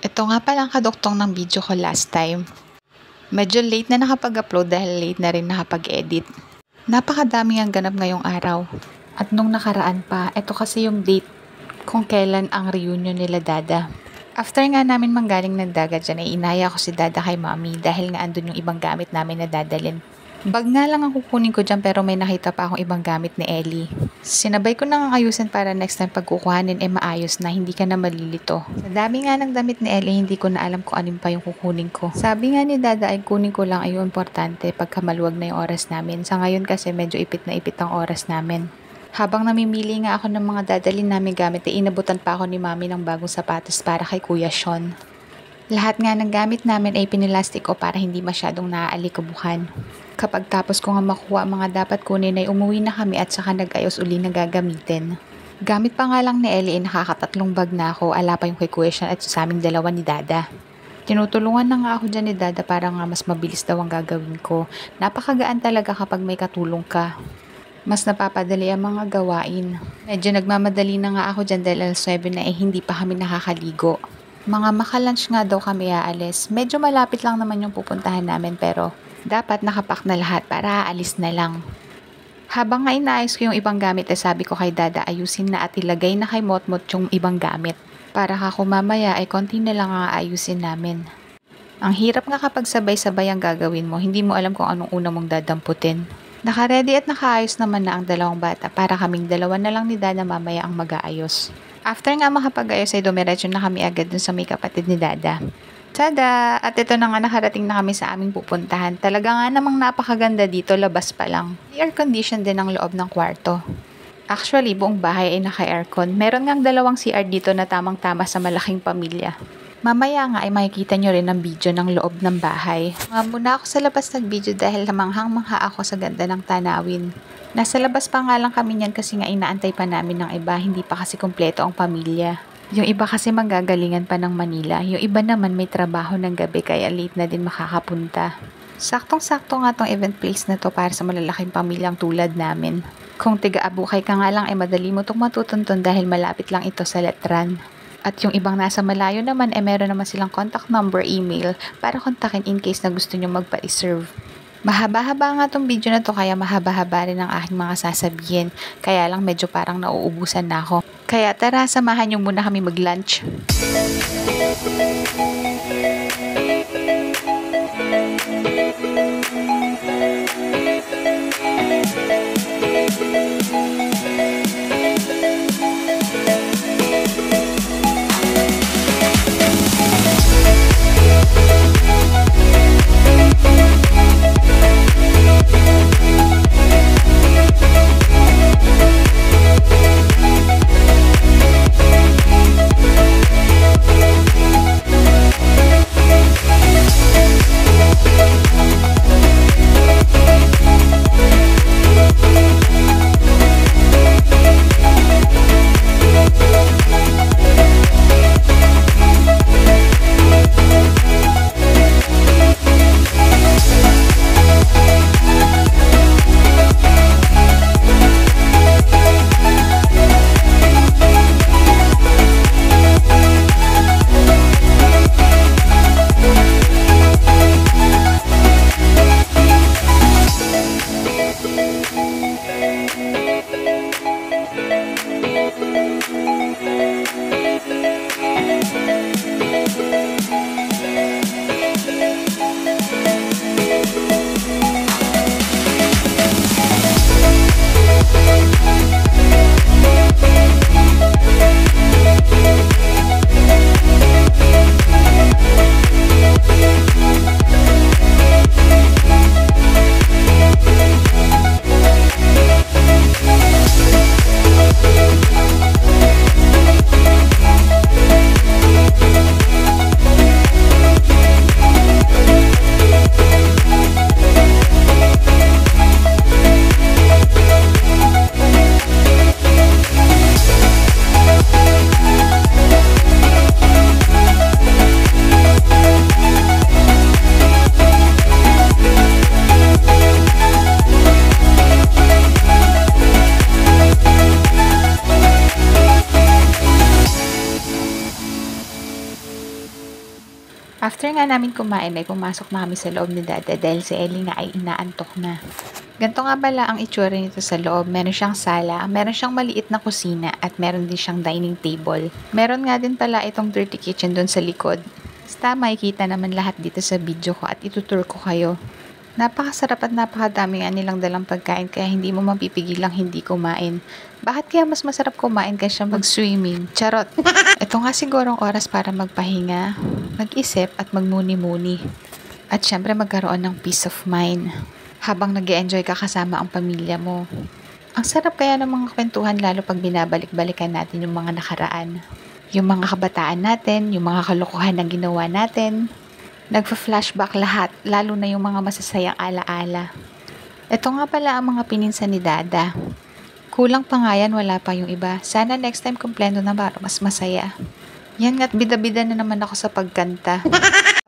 Ito nga palang kaduktong ng video ko last time. Medyo late na nakapag-upload dahil late na rin nakapag-edit. Napakadami ang ganap ngayong araw. At nung nakaraan pa, ito kasi yung date kung kailan ang reunion nila Dada. After nga namin manggaling ng dagat dyan, ay inaya ko si Dada kay Mommy dahil nga andun yung ibang gamit namin na dadalhin. Bag nga lang ang kukunin ko dyan pero may nakita pa akong ibang gamit ni Ellie. Sinabay ko nang ayusin para next time pag kukuhanin maayos na hindi ka na malilito. Sa dami nga ng damit ni Ellie, hindi ko na alam kung alin pa yung kukunin ko. Sabi nga ni Dada ay kunin ko lang ay yung importante pagka maluwag na yung oras namin. Sa ngayon kasi medyo ipit na ipit ang oras namin. Habang namimili nga ako ng mga dadalhin namin gamit, ay inabutan pa ako ni Mami ng bagong sapatos para kay Kuya Sean. Lahat nga ng gamit namin ay pinilastik ko para hindi masyadong naaalikabukan. Kapag tapos ko nga makuha ang mga dapat kunin ay umuwi na kami at saka nag-ayos uli na gagamitin. Gamit pa nga lang ni Ellie ay nakakatatlong bag na ako, ala pa yung kay Kuya Sean at sa aming dalawa ni Dada. Tinutulungan na nga ako dyan ni Dada para nga mas mabilis daw ang gagawin ko. Napakagaan talaga kapag may katulong ka. Mas napapadali ang mga gawain. Medyo nagmamadali na nga ako dyan dahil alas 9 na hindi pa kami nakakaligo. Mga makalunch nga daw kami aalis. Medyo malapit lang naman yung pupuntahan namin pero dapat nakapak na lahat para aalis na lang. Habang nga inaayos ko yung ibang gamit sabi ko kay Dada ayusin na at ilagay na kay Motmot yung ibang gamit. Para kako mamaya ay konti na lang ang aayusin namin. Ang hirap nga kapag sabay-sabay ang gagawin mo, hindi mo alam kung anong una mong dadamputin. Naka-ready at nakaayos naman na ang dalawang bata para kaming dalawa na lang ni Dada mamaya ang mag-aayos. After nga makapag-ayos ay dumiretso na kami agad dun sa may kapatid ni Dada. Tada! At ito na nga nakarating na kami sa aming pupuntahan. Talaga nga namang napakaganda dito, labas pa lang. Air condition din ang loob ng kwarto. Actually, buong bahay ay naka-aircon. Meron ngang dalawang CR dito na tamang-tama sa malaking pamilya. Mamaya nga ay makikita nyo rin ang video ng loob ng bahay. Muna ako sa labas nag-video dahil manghang-mangha ako sa ganda ng tanawin. Nasa labas pa nga lang kami niyan kasi nga inaantay pa namin ng iba, hindi pa kasi kumpleto ang pamilya. Yung iba kasi manggagalingan pa ng Manila, yung iba naman may trabaho ng gabi kaya late na din makakapunta. Saktong-sakto nga tong event place na to para sa malalaking pamilyang tulad namin. Kung tiga-abukay ka nga lang ay madali mo itong matutuntun dahil malapit lang ito sa Letran. At yung ibang nasa malayo naman ay meron naman silang contact number, email para kontakin in case na gusto nyo magpa-reserve. Mahaba-haba nga tong video na to kaya mahaba-haba rin ang aking mga sasabihin. Kaya lang medyo parang nauubusan na ako. Kaya tara, samahan nyo muna kami mag-lunch. After nga namin kumain ay pumasok na kami sa loob ni Dada dahil si Ellie nga ay inaantok na. Ganito nga pala ang itsura nito sa loob. Meron siyang sala, meron siyang maliit na kusina at meron din siyang dining table. Meron nga din pala itong dirty kitchen doon sa likod. Basta makikita naman lahat dito sa video ko at itutur ko kayo. Napakasarap at napakadami nga nilang dalang pagkain kaya hindi mo mapipigilang hindi kumain. Bakit kaya mas masarap kumain kaysa mag-swimming? Charot! Ito nga sigurong oras para magpahinga, mag-isip at magmuni-muni. At syempre magkaroon ng peace of mind habang nag-e-enjoy ka kasama ang pamilya mo. Ang sarap kaya ng mga kwentuhan lalo pag binabalik-balikan natin yung mga nakaraan. Yung mga kabataan natin, yung mga kalokohan na ginawa natin. Nagfa-flashback lahat, lalo na yung mga masasayang alaala. Ito nga pala ang mga pininsan ni Dada. Kulang pa nga yan, wala pa yung iba. Sana next time kumpleto na para mas masaya. Yan nga't bida-bida na naman ako sa pagkanta.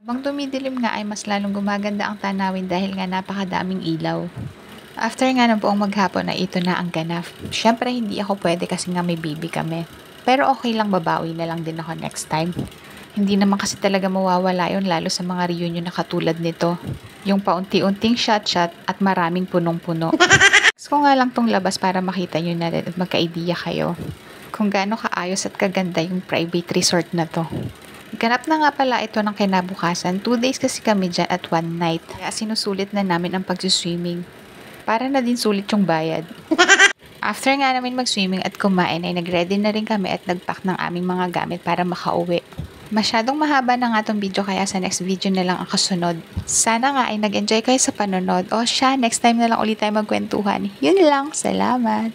Habang dumidilim nga ay mas lalong gumaganda ang tanawin dahil nga napakadaming ilaw. After nga ng buong maghapon ay ito na ang ganap. Syempre hindi ako pwede kasi nga may baby kami. Pero okay lang, babawi na lang din ako next time. Hindi naman kasi talaga mawawala yun lalo sa mga reunion na katulad nito. Yung paunti-unting shot-shot at maraming punong-puno. Gusto ko nga lang tong labas para makita nyo na rin at magka-idea kayo kung gaano kaayos at kaganda yung private resort na to. Ganap na nga pala ito ng kinabukasan. 2 days kasi kami dyan at 1 night. Kaya sinusulit na namin ang pag-swimming. Para na din sulit yung bayad. After nga namin mag-swimming at kumain ay nag-ready na rin kami at nag-pack ng aming mga gamit para makauwi. Masyadong mahaba na nga tong video kaya sa next video na lang ang kasunod. Sana nga ay nag-enjoy kayo sa panonood. O siya, next time na lang ulit tayo magkwentuhan. Yun lang, salamat!